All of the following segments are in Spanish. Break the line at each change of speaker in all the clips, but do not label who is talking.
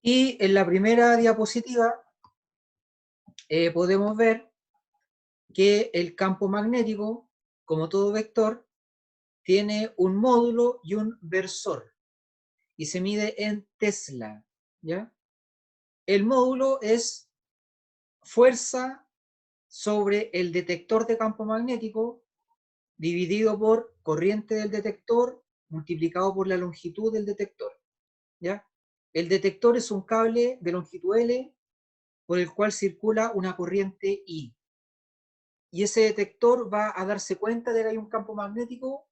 Y en la primera diapositiva podemos ver que el campo magnético, como todo vector, tiene un módulo y un versor, y se mide en Tesla, ¿ya? El módulo es fuerza sobre el detector de campo magnético dividido por corriente del detector multiplicado por la longitud del detector, ¿ya? El detector es un cable de longitud L por el cual circula una corriente I. Y ese detector va a darse cuenta de que hay un campo magnético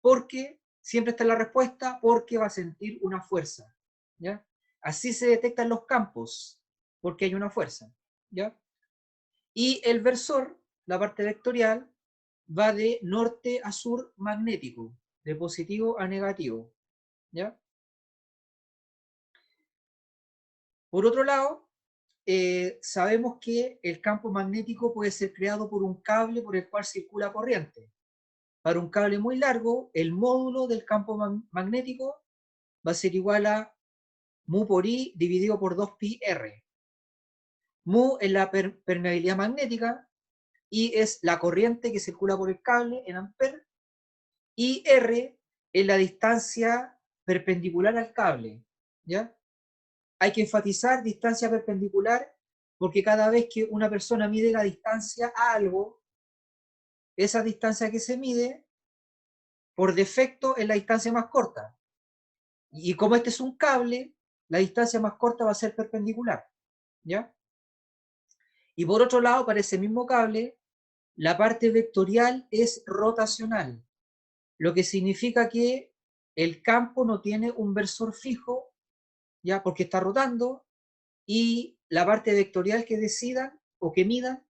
porque, siempre está la respuesta, porque va a sentir una fuerza, ¿ya? Así se detectan los campos, porque hay una fuerza, ¿ya? Y el versor, la parte vectorial, va de norte a sur magnético, de positivo a negativo, ¿ya? Por otro lado, sabemos que el campo magnético puede ser creado por un cable por el cual circula corriente. Para un cable muy largo, el módulo del campo magnético va a ser igual a mu por I dividido por 2pi R. Mu es la permeabilidad magnética, I es la corriente que circula por el cable en amperes, y R es la distancia perpendicular al cable, ¿ya? Hay que enfatizar distancia perpendicular porque cada vez que una persona mide la distancia a algo, esa distancia que se mide, por defecto, es la distancia más corta. Y como este es un cable, la distancia más corta va a ser perpendicular, ¿ya? Y por otro lado, para ese mismo cable, la parte vectorial es rotacional, lo que significa que el campo no tiene un versor fijo, ya, porque está rotando, y la parte vectorial que decidan o que midan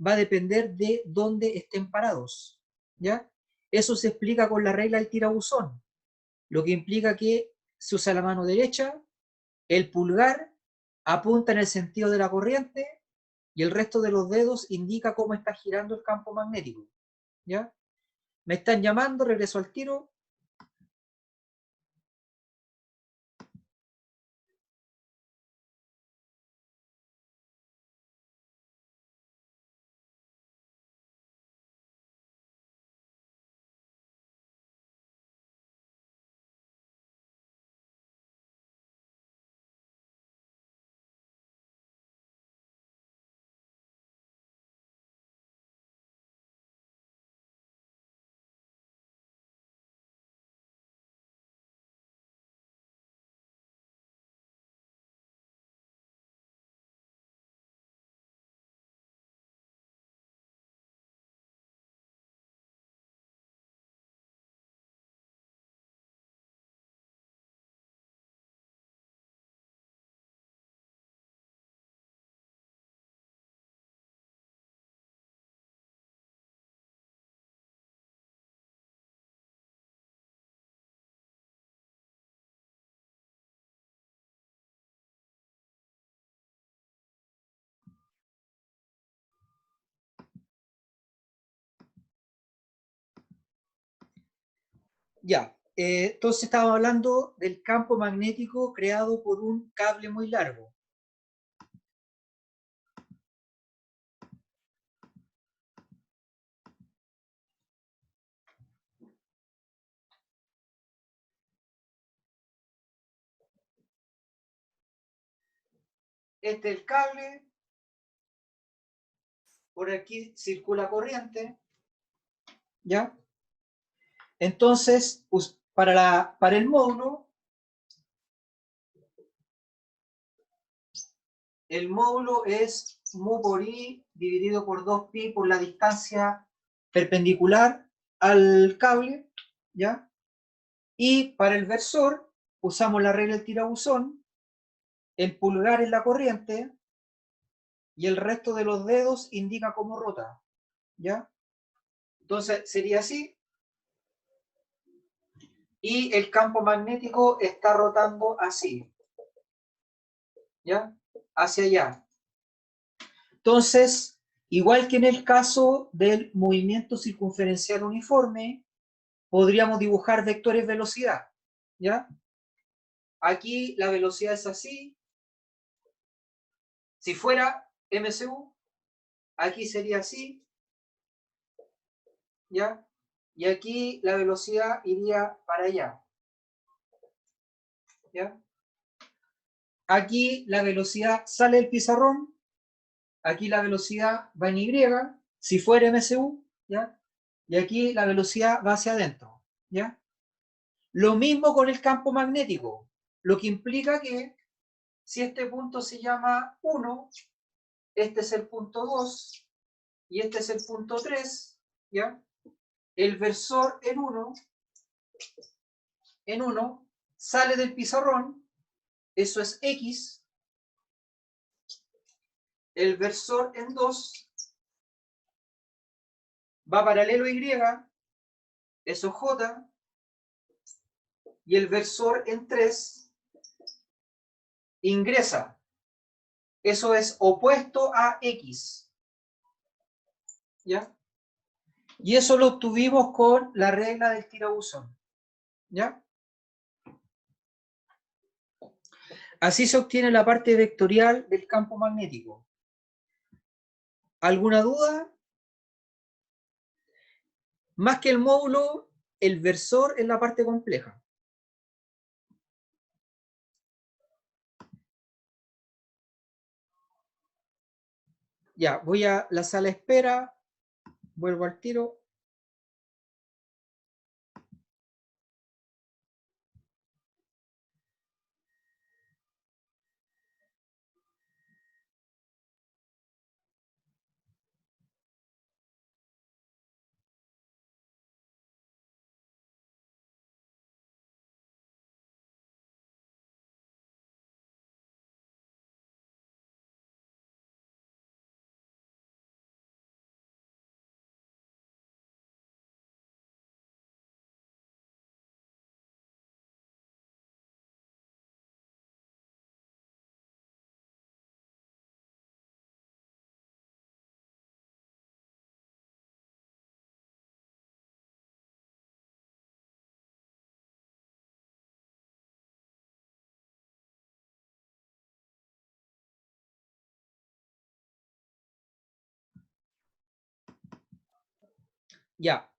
va a depender de dónde estén parados, ¿ya? Eso se explica con la regla del tirabuzón, lo que implica que se usa la mano derecha, el pulgar apunta en el sentido de la corriente y el resto de los dedos indica cómo está girando el campo magnético, ¿ya? Me están llamando, regreso al tiro. Ya, entonces estaba hablando del campo magnético creado por un cable muy largo. Este es el cable, por aquí circula corriente, ¿ya? Entonces, para el módulo, el módulo es mu por I dividido por 2pi por la distancia perpendicular al cable, ¿ya? Y para el versor, usamos la regla del tirabuzón, el pulgar es la corriente y el resto de los dedos indica cómo rota, ¿ya? Entonces sería así, y el campo magnético está rotando así, ¿ya? Hacia allá. Entonces, igual que en el caso del movimiento circunferencial uniforme, podríamos dibujar vectores velocidad, ¿ya? Aquí la velocidad es así. Si fuera MCU, aquí sería así, ¿ya? Y aquí la velocidad iría para allá, ¿ya? Aquí la velocidad sale del pizarrón, aquí la velocidad va en Y, si fuera MCU, ¿ya? Y aquí la velocidad va hacia adentro, ¿ya? Lo mismo con el campo magnético, lo que implica que si este punto se llama 1, este es el punto 2 y este es el punto 3, ¿ya? El versor en 1 sale del pizarrón, eso es X, el versor en 2 va paralelo a Y, eso es J, y el versor en 3 ingresa, eso es opuesto a X, ¿ya? Y eso lo obtuvimos con la regla del tirabuzón, ¿ya? Así se obtiene la parte vectorial del campo magnético. ¿Alguna duda? Más que el módulo, el versor es la parte compleja. Ya, voy a la sala de espera, vuelvo al tiro. Ya.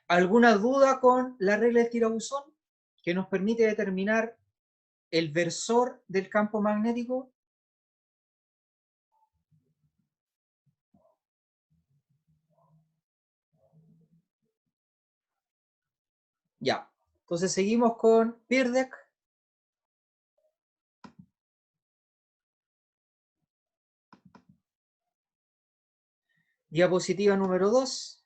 ¿Alguna duda con la regla del tirabuzón que nos permite determinar el versor del campo magnético? Ya. Entonces seguimos con Pirdek. Diapositiva número 2.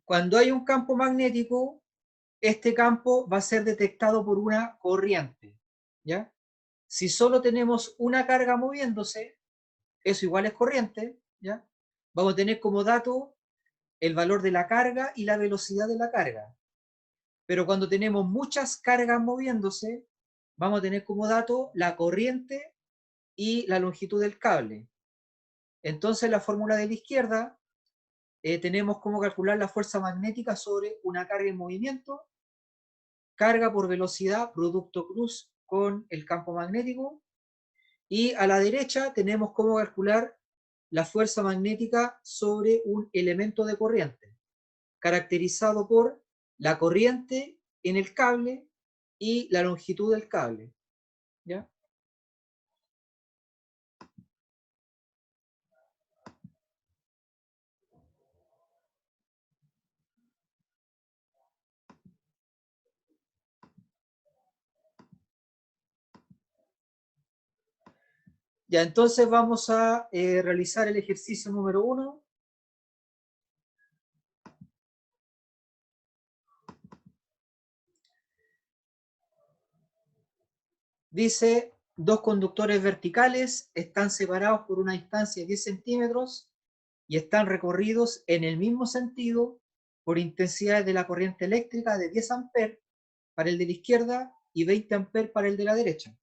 Cuando hay un campo magnético, este campo va a ser detectado por una corriente, ¿ya? Si solo tenemos una carga moviéndose, eso igual es corriente, ¿ya? Vamos a tener como dato el valor de la carga y la velocidad de la carga. Pero cuando tenemos muchas cargas moviéndose, vamos a tener como dato la corriente y la longitud del cable. Entonces, la fórmula de la izquierda, tenemos cómo calcular la fuerza magnética sobre una carga en movimiento, carga por velocidad, producto cruz con el campo magnético, y a la derecha tenemos cómo calcular la fuerza magnética sobre un elemento de corriente, caracterizado por la corriente en el cable y la longitud del cable, ¿ya? Ya, entonces vamos a realizar el ejercicio número 1. Dice, dos conductores verticales están separados por una distancia de 10 centímetros y están recorridos en el mismo sentido por intensidades de la corriente eléctrica de 10 amperes para el de la izquierda y 20 amperes para el de la derecha.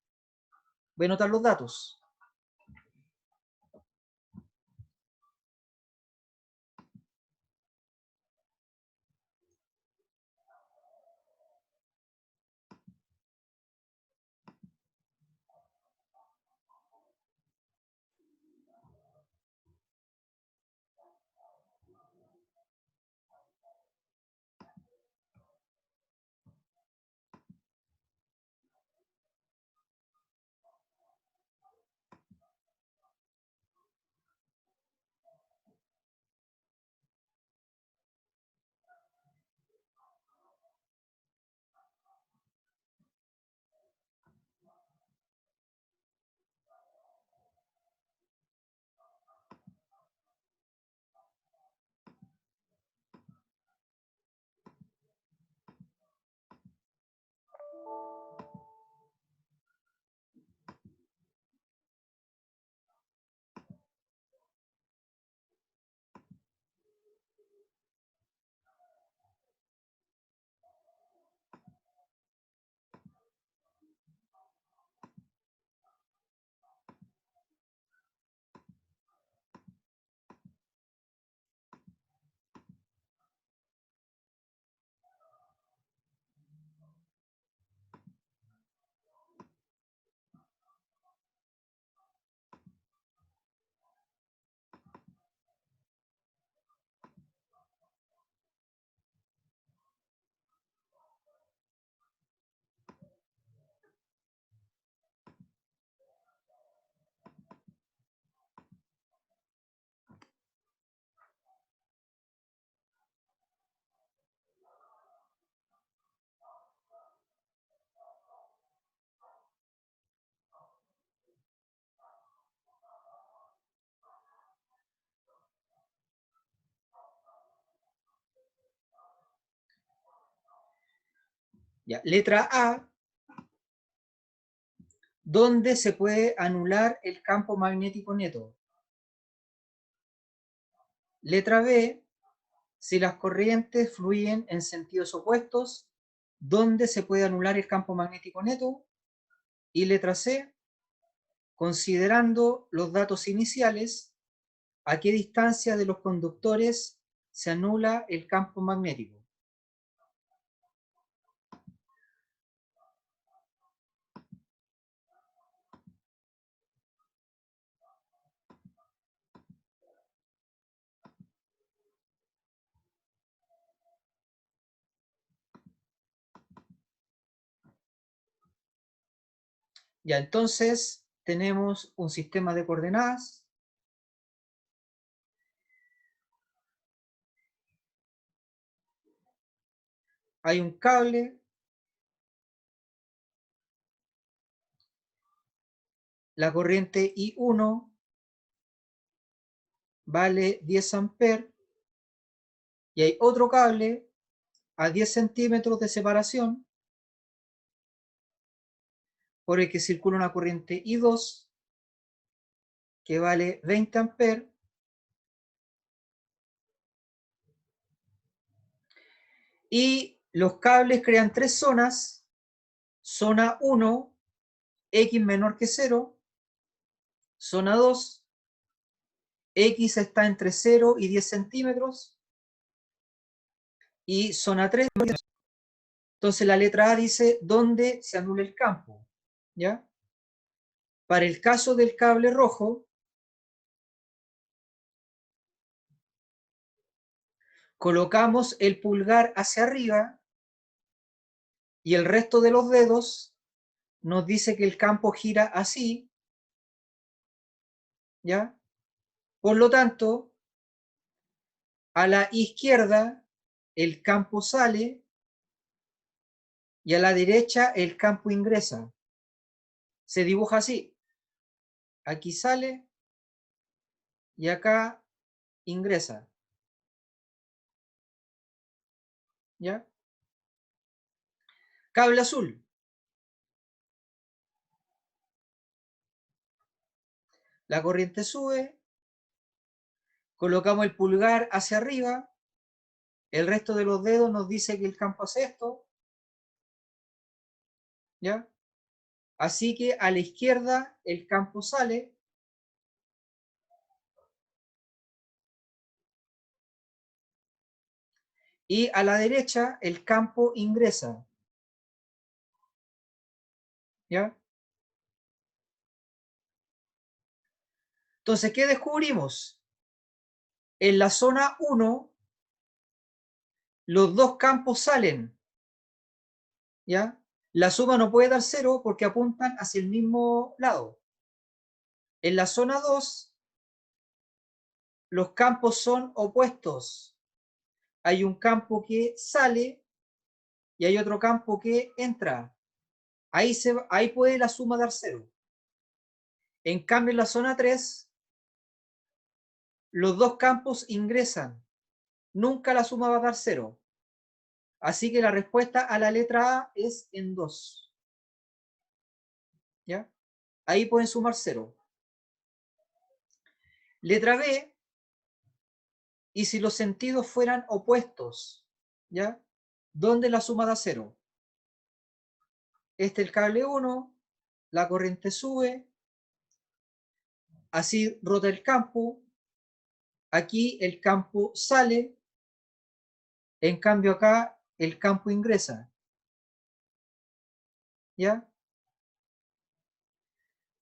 Voy a anotar los datos. Ya, letra A, ¿dónde se puede anular el campo magnético neto? Letra B, si las corrientes fluyen en sentidos opuestos, ¿dónde se puede anular el campo magnético neto? Y letra C, considerando los datos iniciales, ¿a qué distancia de los conductores se anula el campo magnético? Ya, entonces tenemos un sistema de coordenadas. Hay un cable. La corriente I1 vale 10 amperes. Y hay otro cable a 10 centímetros de separación por el que circula una corriente I2 que vale 20 amperes. Y los cables crean tres zonas. Zona 1, X menor que 0. Zona 2, X está entre 0 y 10 centímetros. Y zona 3. Entonces la letra A dice dónde se anula el campo. ¿Ya? Para el caso del cable rojo, colocamos el pulgar hacia arriba y el resto de los dedos nos dice que el campo gira así, ¿ya? Por lo tanto, a la izquierda el campo sale y a la derecha el campo ingresa. Se dibuja así. Aquí sale y acá ingresa. ¿Ya? Cable azul. La corriente sube, colocamos el pulgar hacia arriba, el resto de los dedos nos dice que el campo hace esto, ¿ya? Así que a la izquierda el campo sale y a la derecha el campo ingresa, ¿ya? Entonces, ¿qué descubrimos? En la zona 1, los dos campos salen, ¿ya? La suma no puede dar 0 porque apuntan hacia el mismo lado. En la zona 2, los campos son opuestos. Hay un campo que sale y hay otro campo que entra. Ahí puede la suma dar 0. En cambio, en la zona 3, los dos campos ingresan. Nunca la suma va a dar 0. Así que la respuesta a la letra A es en 2. ¿Ya? Ahí pueden sumar 0. Letra B, y si los sentidos fueran opuestos, ¿ya? ¿Dónde la suma da 0? Este es el cable 1, la corriente sube, así rota el campo, aquí el campo sale, en cambio acá el campo ingresa, ¿ya?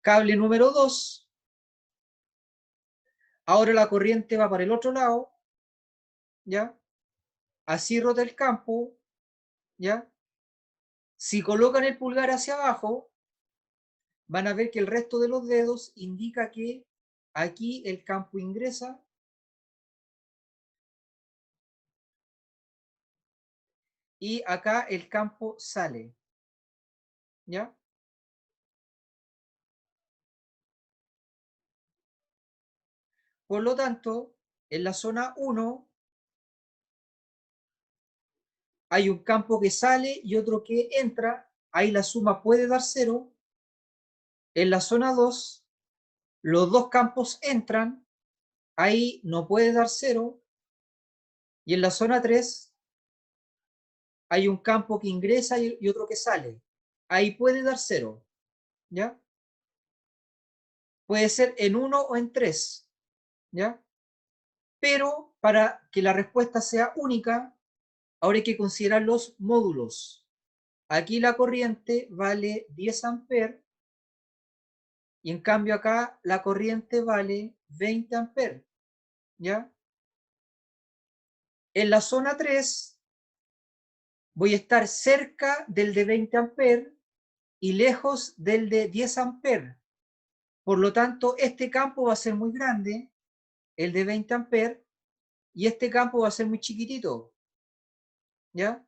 Cable número 2, ahora la corriente va para el otro lado, ¿ya? Así rota el campo, ¿ya? Si colocan el pulgar hacia abajo, van a ver que el resto de los dedos indica que aquí el campo ingresa y acá el campo sale, ¿ya? Por lo tanto, en la zona 1 hay un campo que sale y otro que entra, ahí la suma puede dar 0. En la zona 2, los dos campos entran, ahí no puede dar 0. Y en la zona 3, hay un campo que ingresa y otro que sale. Ahí puede dar 0. ¿Ya? Puede ser en 1 o en 3. ¿Ya? Pero para que la respuesta sea única, ahora hay que considerar los módulos. Aquí la corriente vale 10 amperes y en cambio acá la corriente vale 20 amperes. ¿Ya? En la zona 3 voy a estar cerca del de 20 amperes y lejos del de 10 amperes. Por lo tanto, este campo va a ser muy grande, el de 20 amperes, y este campo va a ser muy chiquitito. ¿Ya?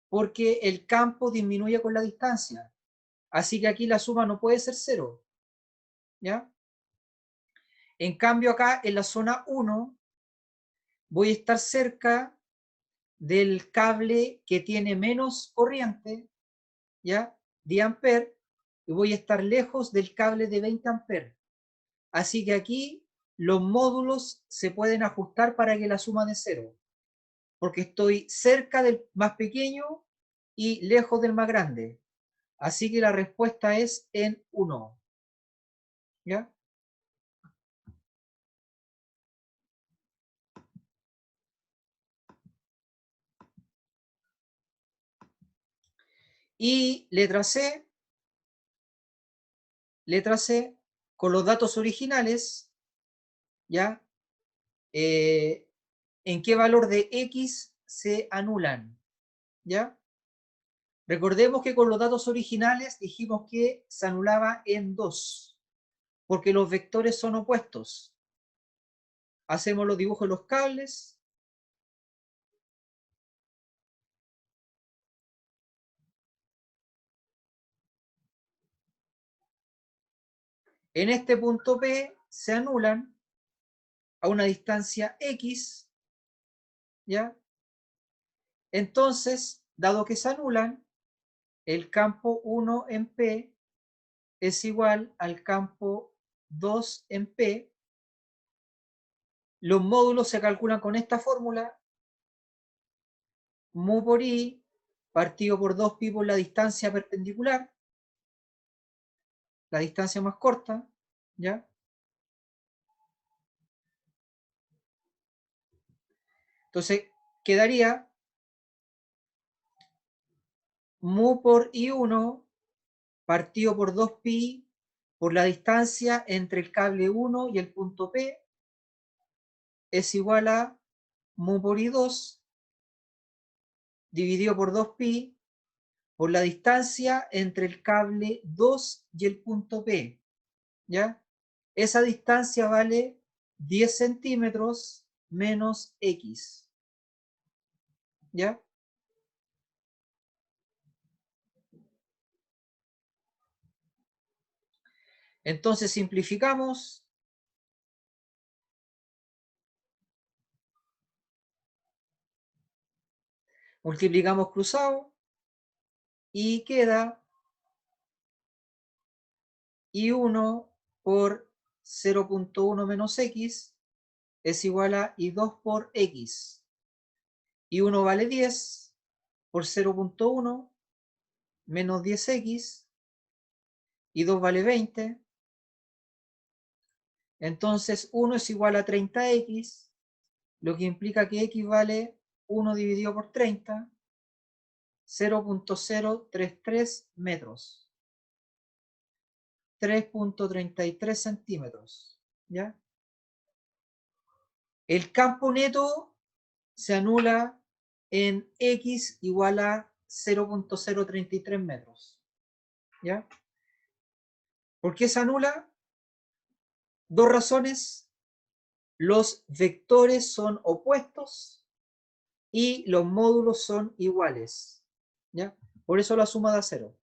Porque el campo disminuye con la distancia. Así que aquí la suma no puede ser 0. ¿Ya? En cambio acá en la zona 1 voy a estar cerca del cable que tiene menos corriente, ¿ya? 10 amperes, y voy a estar lejos del cable de 20 amperes. Así que aquí los módulos se pueden ajustar para que la suma de 0, porque estoy cerca del más pequeño y lejos del más grande. Así que la respuesta es en 1. ¿Ya? Y letra C, con los datos originales, ¿ya? ¿En qué valor de X se anulan? ¿Ya? Recordemos que con los datos originales dijimos que se anulaba en 2, porque los vectores son opuestos. Hacemos los dibujos de los cables. En este punto P se anulan a una distancia X, ¿ya? Entonces, dado que se anulan, el campo 1 en P es igual al campo 2 en P. Los módulos se calculan con esta fórmula: mu por I partido por 2pi por la distancia perpendicular, la distancia más corta, ¿ya? Entonces, quedaría mu por I1 partido por 2pi por la distancia entre el cable 1 y el punto P es igual a mu por I2 dividido por 2pi por la distancia entre el cable 2 y el punto P, ¿ya? Esa distancia vale 10 centímetros menos X, ¿ya? Entonces simplificamos. Multiplicamos cruzado y queda I1 por 0.1 menos X es igual a I2 por X. I1 vale 10 por 0.1 menos 10X. I2 vale 20. Entonces 1 es igual a 30X, lo que implica que X vale 1 dividido por 30, 0.033 metros. 3.33 centímetros. ¿Ya? El campo neto se anula en X igual a 0.033 metros. ¿Ya? ¿Por qué se anula? Dos razones. Los vectores son opuestos y los módulos son iguales. ¿Ya? Por eso la suma da 0.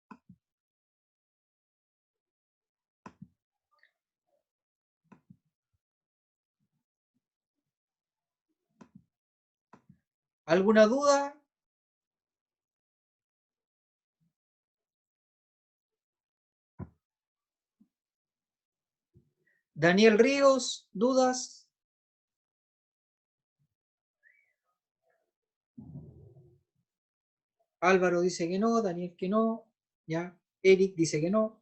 ¿Alguna duda? Daniel Ríos, ¿dudas? Álvaro dice que no, Daniel que no, ya. Eric dice que no.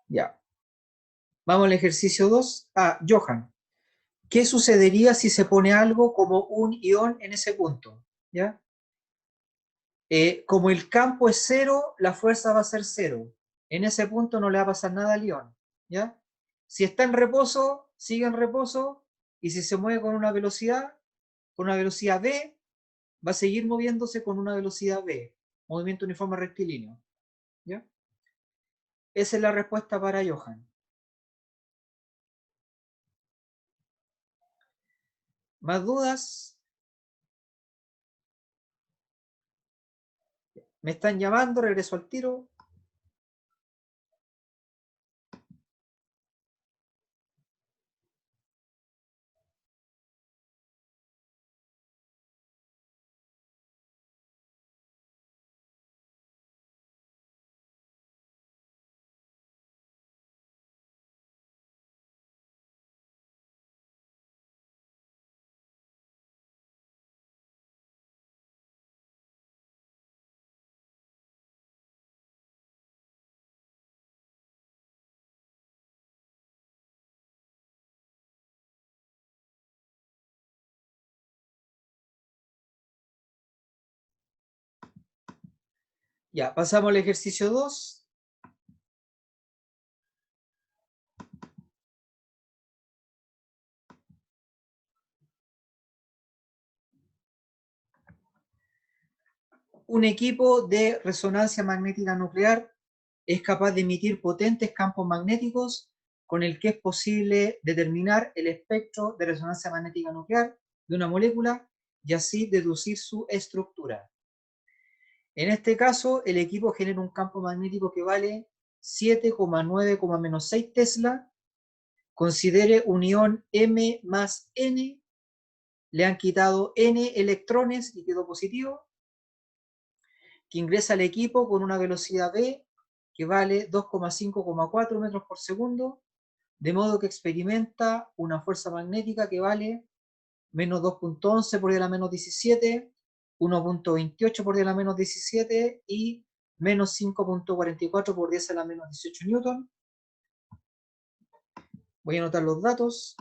Ya. Vamos al ejercicio 2. Ah, Johan. ¿Qué sucedería si se pone algo como un ion en ese punto? ¿Ya? Como el campo es cero, la fuerza va a ser cero. En ese punto no le va a pasar nada al ion. ¿Ya? Si está en reposo, sigue en reposo, y si se mueve con una velocidad v, va a seguir moviéndose con una velocidad v. Movimiento uniforme rectilíneo. ¿Ya? Esa es la respuesta para Johan. ¿Más dudas? ¿Me están llamando? ¿Regreso al tiro? Ya, pasamos al ejercicio 2. Un equipo de resonancia magnética nuclear es capaz de emitir potentes campos magnéticos con el que es posible determinar el espectro de resonancia magnética nuclear de una molécula y así deducir su estructura. En este caso, el equipo genera un campo magnético que vale 7,9,-6 Tesla. Considere un ion M más N, le han quitado N electrones y quedó positivo, que ingresa al equipo con una velocidad V que vale 2,5,4 metros por segundo, de modo que experimenta una fuerza magnética que vale menos 2,11 por 10 a la menos 17, 1,28 por 10 a la menos 17 y menos 5,44 por 10 a la menos 18 newton. Voy a anotar los datos.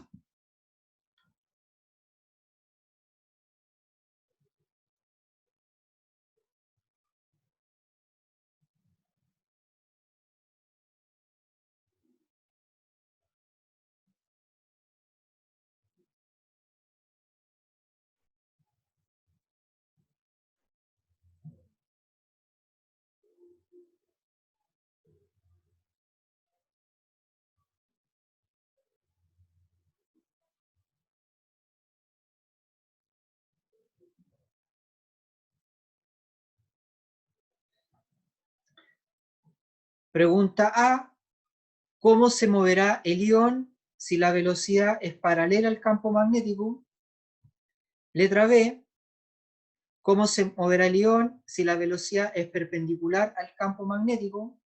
Pregunta A: ¿cómo se moverá el ion si la velocidad es paralela al campo magnético? Letra B: ¿cómo se moverá el ion si la velocidad es perpendicular al campo magnético?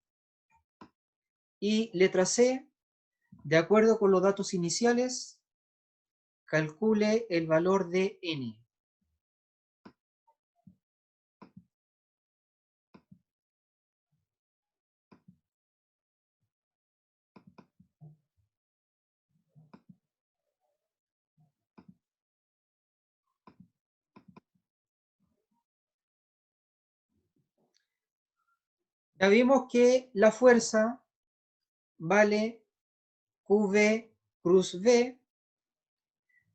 Y letra C: de acuerdo con los datos iniciales, calcule el valor de n. Ya vimos que la fuerza vale QV cruz V.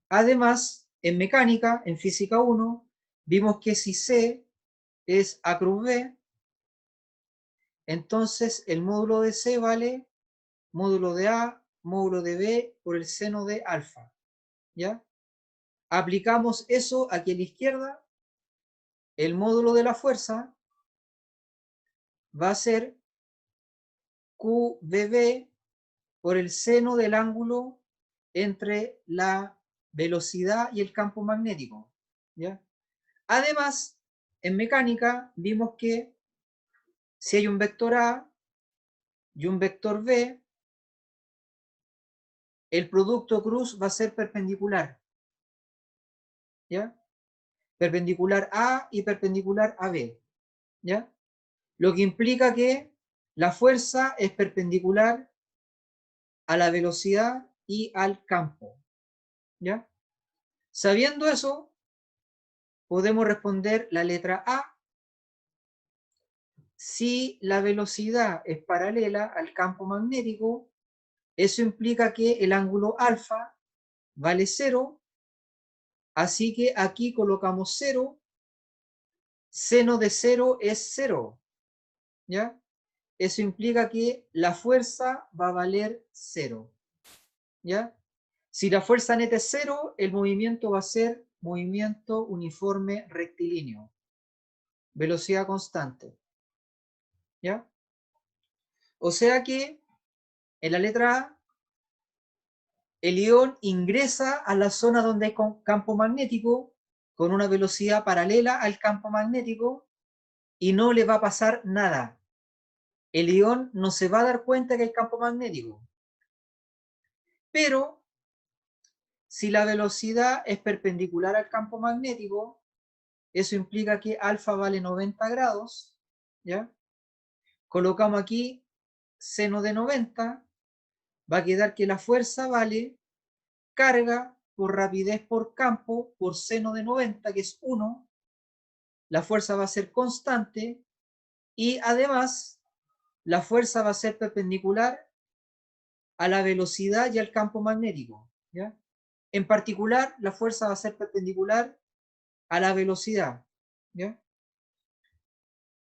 Además, en mecánica, en física 1, vimos que si C es A cruz B, entonces el módulo de C vale módulo de A, módulo de B por el seno de alfa. ¿Ya? Aplicamos eso aquí a la izquierda. El módulo de la fuerza va a ser QVB por el seno del ángulo entre la velocidad y el campo magnético. ¿Ya? Además, en mecánica vimos que si hay un vector A, y un vector B, el producto cruz va a ser perpendicular, ¿ya? Perpendicular A y perpendicular a B, ¿ya? Lo que implica que la fuerza es perpendicular a la velocidad y al campo, ¿ya? Sabiendo eso, podemos responder la letra A. Si la velocidad es paralela al campo magnético, eso implica que el ángulo alfa vale 0, así que aquí colocamos 0, seno de 0 es 0, ¿ya? Eso implica que la fuerza va a valer 0, ¿ya? Si la fuerza neta es 0, el movimiento va a ser movimiento uniforme rectilíneo, velocidad constante, ¿ya? O sea que en la letra A, el ion ingresa a la zona donde hay campo magnético con una velocidad paralela al campo magnético y no le va a pasar nada. El ion no se va a dar cuenta que hay campo magnético. Pero si la velocidad es perpendicular al campo magnético, eso implica que alfa vale 90 grados, ¿ya? Colocamos aquí seno de 90, va a quedar que la fuerza vale carga por rapidez por campo por seno de 90, que es 1, la fuerza va a ser constante y además la fuerza va a ser perpendicular a la velocidad y al campo magnético, ¿ya? En particular, la fuerza va a ser perpendicular a la velocidad, ¿ya?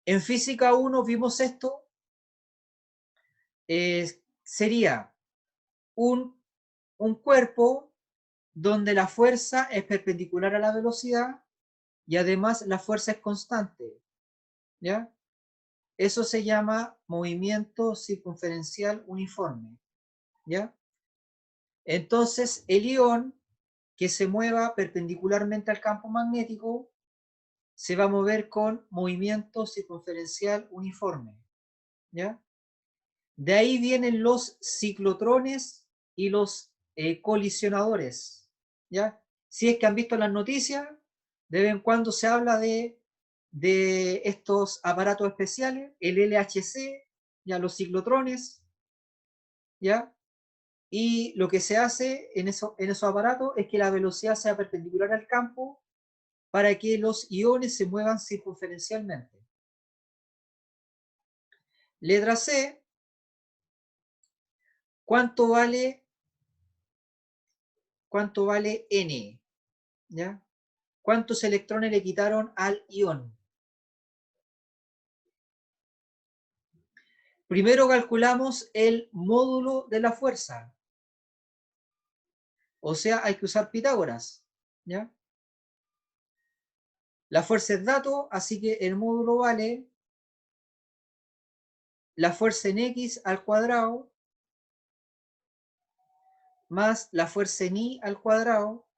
En física 1 vimos esto, sería un cuerpo donde la fuerza es perpendicular a la velocidad y además la fuerza es constante, ¿ya? Eso se llama movimiento circunferencial uniforme, ¿ya? Entonces, el ion que se mueva perpendicularmente al campo magnético se va a mover con movimiento circunferencial uniforme, ¿ya? De ahí vienen los ciclotrones y los colisionadores, ¿ya? Si es que han visto las noticias, de vez en cuando se habla de estos aparatos especiales, el LHC, ya los ciclotrones, ¿ya? Y lo que se hace en esos aparatos es que la velocidad sea perpendicular al campo para que los iones se muevan circunferencialmente. Letra C, ¿cuánto vale N? ¿Ya? ¿Cuántos electrones le quitaron al ion? Primero calculamos el módulo de la fuerza. O sea, hay que usar Pitágoras, ¿ya? La fuerza es dato, así que el módulo vale la fuerza en X al cuadrado más la fuerza en Y al cuadrado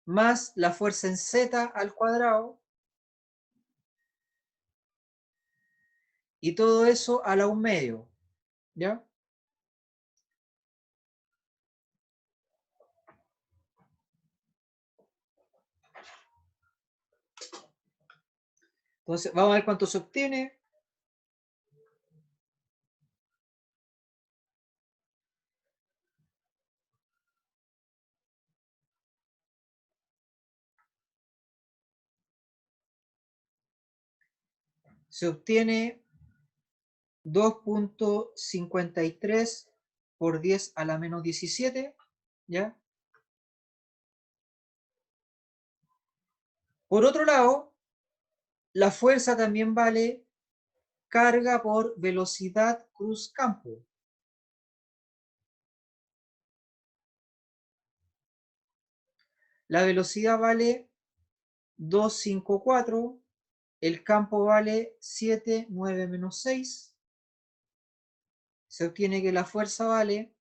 más la fuerza en Z al cuadrado y todo eso a la 1/2, ¿ya? Entonces, vamos a ver cuánto se obtiene. Se obtiene 2.53 por 10 a la menos 17, ¿ya? Por otro lado, la fuerza también vale carga por velocidad cruz campo. La velocidad vale 254, el campo vale 7, 9 menos 6. Se obtiene que la fuerza vale,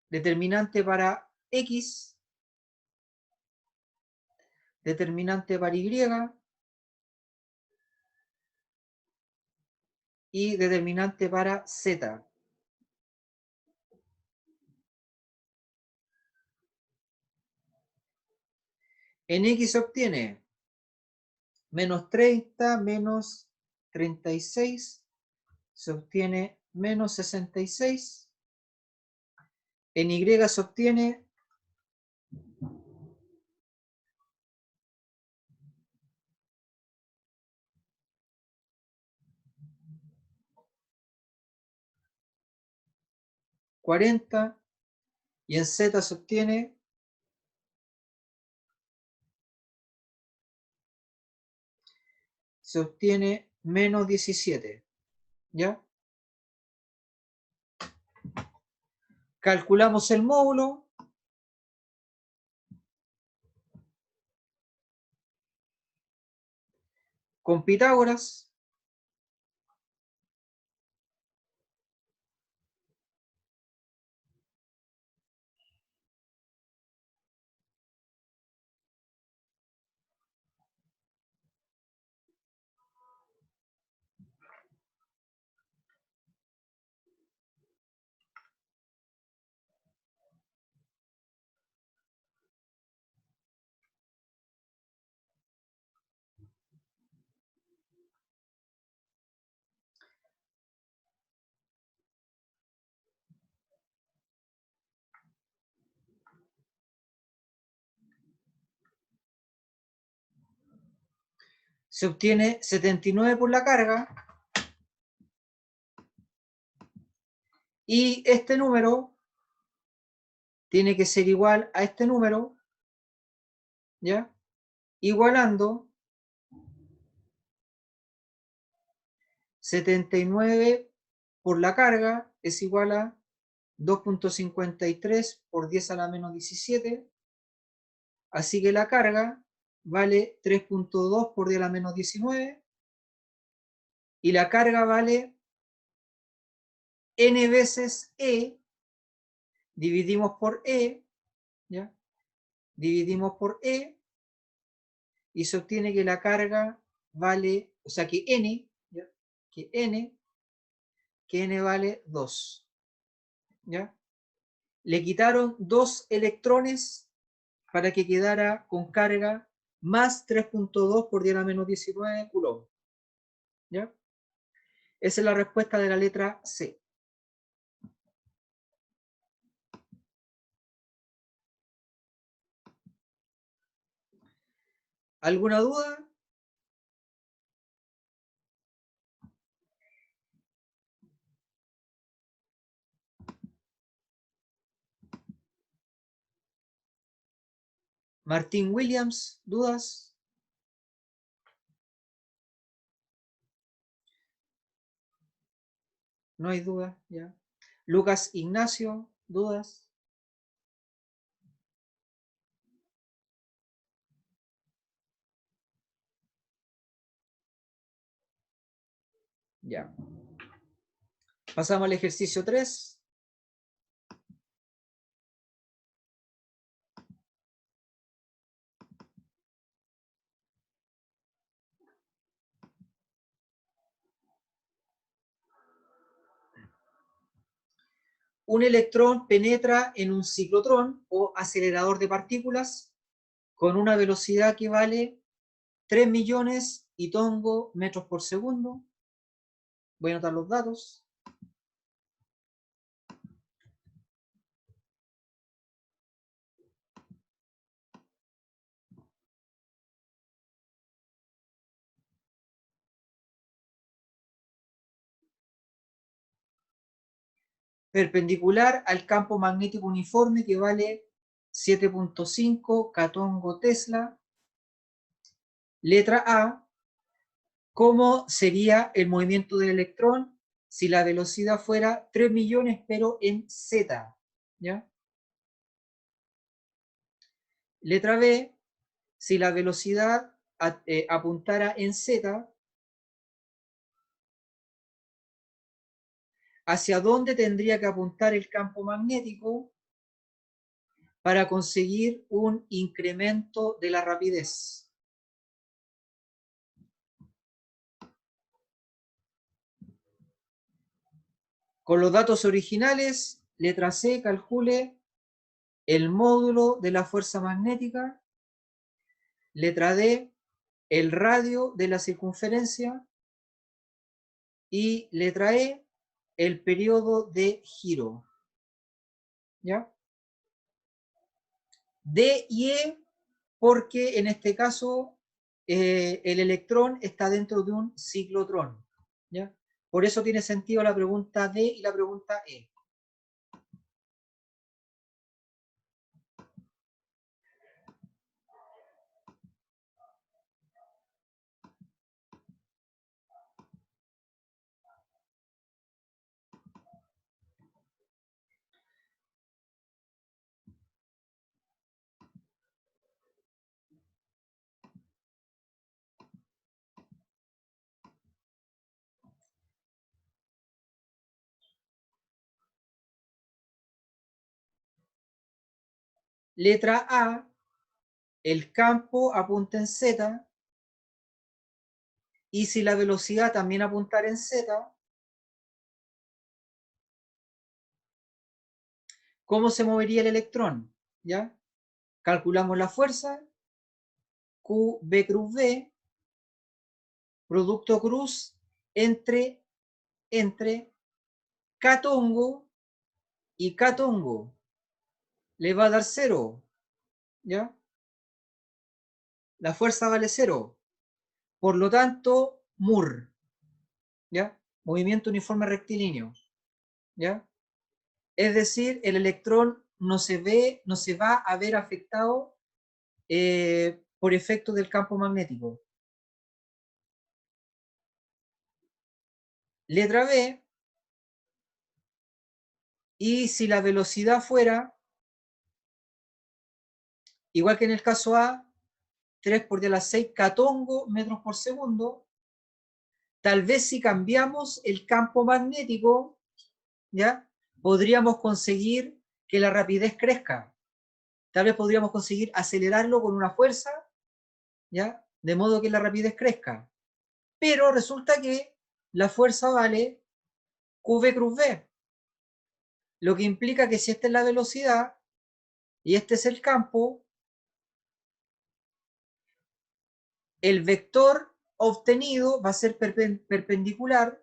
determinante para X, determinante para Y y determinante para Z. En X se obtiene menos 30 menos 36, se obtiene menos 66. En Y se obtiene $40 y en Z se obtiene menos 17. ¿Ya? Calculamos el módulo. Con Pitágoras. Se obtiene 79 por la carga. Y este número tiene que ser igual a este número, ¿ya? Igualando 79 por la carga es igual a 2.53 por 10 a la menos 17. Así que la carga vale 3.2 por 10 a la menos 19. Y la carga vale n veces E. Dividimos por E, ¿ya? Dividimos por E y se obtiene que la carga vale, o sea que N, ¿ya? que N vale 2. ¿Ya? Le quitaron 2 electrones para que quedara con carga más 3.2 por 10 a la menos 19 coulomb. ¿Ya? Esa es la respuesta de la letra C. ¿Alguna duda? Martín Williams, ¿dudas? No hay duda, ¿ya? Lucas Ignacio, ¿dudas? Ya. Pasamos al ejercicio 3. Un electrón penetra en un ciclotrón o acelerador de partículas con una velocidad que vale 3 millones y tongo metros por segundo. Voy a anotar los datos. Perpendicular al campo magnético uniforme que vale 7.5 catongo Tesla. Letra A. ¿Cómo sería el movimiento del electrón si la velocidad fuera 3 millones pero en Z? ¿Ya? Letra B. Si la velocidad apuntara en Z, ¿hacia dónde tendría que apuntar el campo magnético para conseguir un incremento de la rapidez. Con los datos originales, letra C, calcule el módulo de la fuerza magnética. Letra D, el radio de la circunferencia. Y letra E, el periodo de giro. ¿Ya? D y E, porque en este caso el electrón está dentro de un ciclotrón. ¿Ya? Por eso tiene sentido la pregunta D y la pregunta E. Letra A, el campo apunta en Z, y si la velocidad también apuntara en Z, ¿cómo se movería el electrón? ¿Ya? Calculamos la fuerza, Q, B cruz B, producto cruz entre K-tongo y K-tongo. Le va a dar 0, ¿ya? La fuerza vale 0. Por lo tanto, MUR, ¿ya? Movimiento uniforme rectilíneo, ¿ya? Es decir, el electrón no se va a ver afectado por efecto del campo magnético. Letra B, y si la velocidad fuera, igual que en el caso A, 3 por 10 a la 6 catongo metros por segundo, tal vez si cambiamos el campo magnético, ¿ya? Podríamos conseguir que la rapidez crezca. Tal vez podríamos conseguir acelerarlo con una fuerza, ¿ya? De modo que la rapidez crezca. Pero resulta que la fuerza vale QV cruz V, lo que implica que si esta es la velocidad y este es el campo, el vector obtenido va a ser perpendicular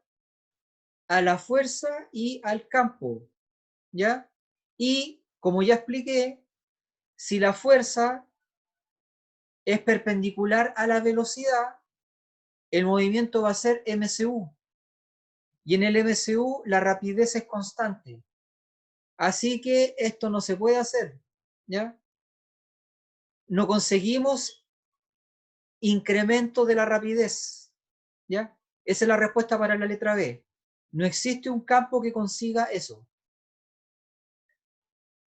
a la fuerza y al campo, ¿ya? Y, como ya expliqué, si la fuerza es perpendicular a la velocidad, el movimiento va a ser MCU. Y en el MCU la rapidez es constante. Así que esto no se puede hacer, ¿ya? No conseguimos incremento de la rapidez, ¿ya? Esa es la respuesta para la letra B. No existe un campo que consiga eso.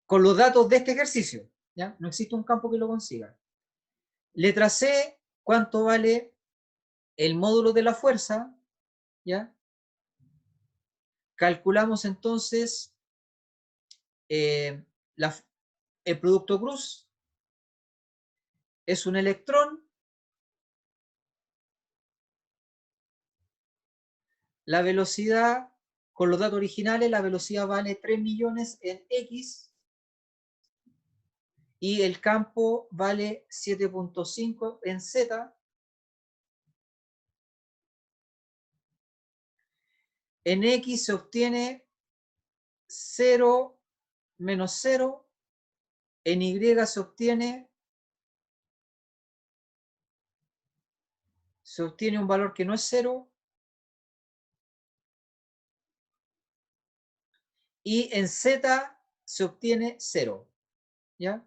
Con los datos de este ejercicio, ¿ya? No existe un campo que lo consiga. Letra C, ¿cuánto vale el módulo de la fuerza? ¿Ya? Calculamos entonces eh, la, el producto cruz es un electrón. La velocidad, con los datos originales, la velocidad vale 3 millones en X y el campo vale 7.5 en Z. En X se obtiene 0 menos 0. En Y se obtiene un valor que no es 0. Y en Z se obtiene 0. ¿Ya?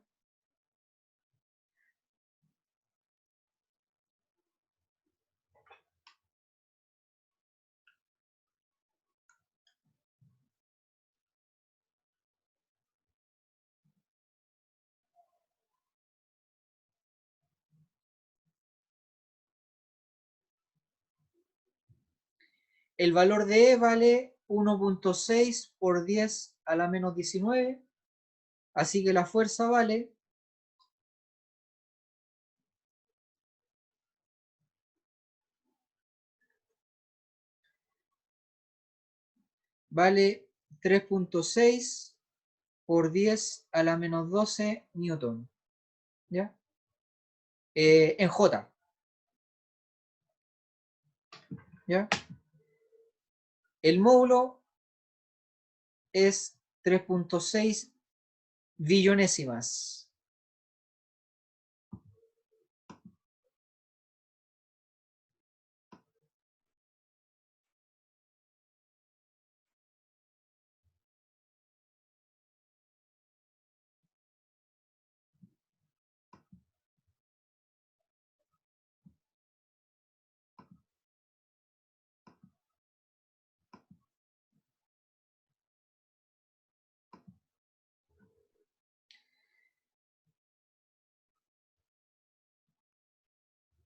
El valor de E vale 1.6 por 10 a la menos 19. Así que la fuerza vale 3.6 por 10 a la menos 12 newton. ¿Ya? En J. ¿Ya? El módulo es 3.6 billonésimas.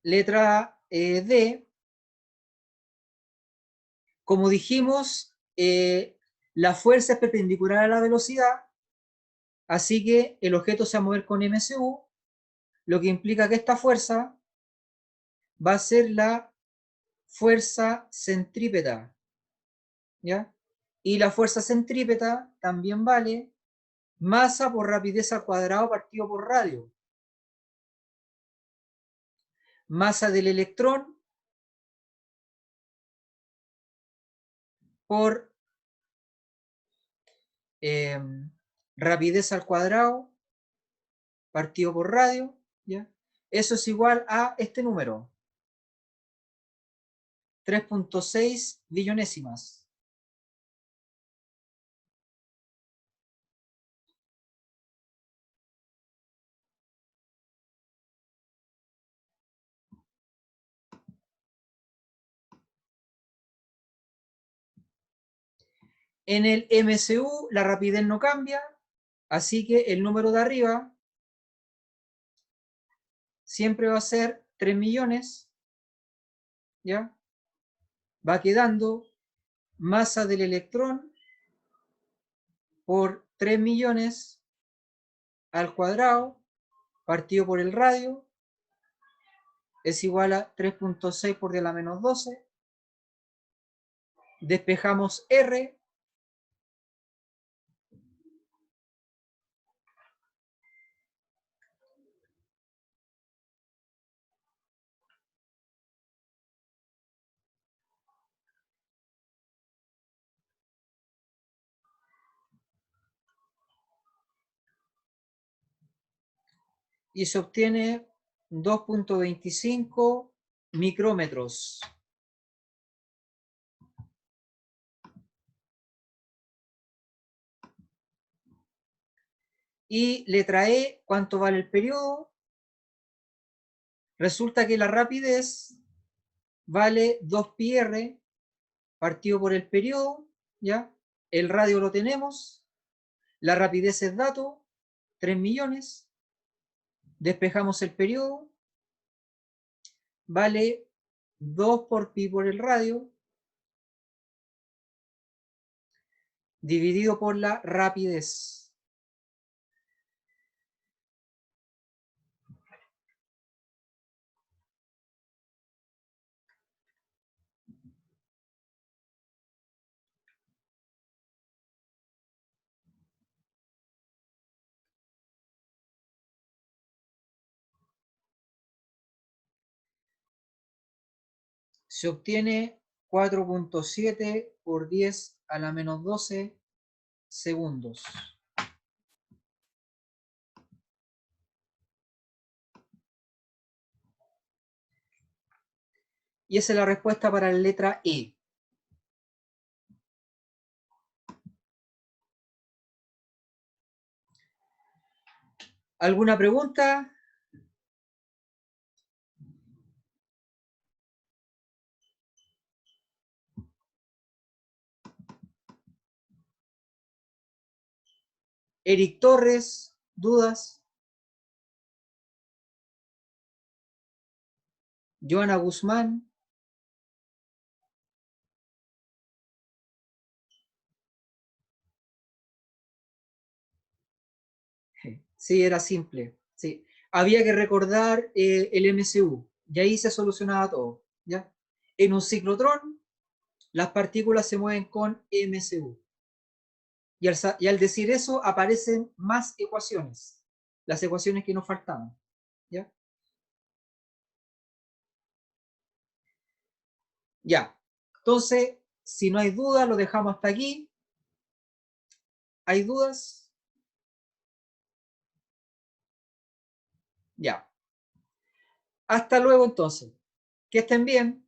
Letra D. Como dijimos, la fuerza es perpendicular a la velocidad, así que el objeto se va a mover con MSU, lo que implica que esta fuerza va a ser la fuerza centrípeta, ¿ya? Y la fuerza centrípeta también vale masa por rapidez al cuadrado partido por radio. Masa del electrón por rapidez al cuadrado partido por radio, ¿ya? Eso es igual a este número, 3.6 billonésimas. En el MCU la rapidez no cambia, así que el número de arriba siempre va a ser 3 millones, ¿ya? Va quedando masa del electrón por 3 millones al cuadrado partido por el radio es igual a 3.6 por 10 a la menos 12. Despejamos R. Y se obtiene 2.25 micrómetros. Y letra E, ¿cuánto vale el periodo? Resulta que la rapidez vale 2πr partido por el periodo, ¿ya? El radio lo tenemos, la rapidez es dato, 3 millones, despejamos el periodo, vale 2 por pi por el radio, dividido por la rapidez. Se obtiene 4.7 por 10 a la menos 12 segundos. Y esa es la respuesta para la letra E. ¿Alguna pregunta? Eric Torres, ¿dudas? Joana Guzmán. Sí, era simple. Sí. Había que recordar el MCU y ahí se solucionaba todo. ¿Ya? En un ciclotrón, las partículas se mueven con MCU. Y al decir eso, aparecen más ecuaciones. Las ecuaciones que nos faltaban. ¿Ya? Ya. Entonces, si no hay duda, lo dejamos hasta aquí. ¿Hay dudas? Ya. Hasta luego entonces. Que estén bien.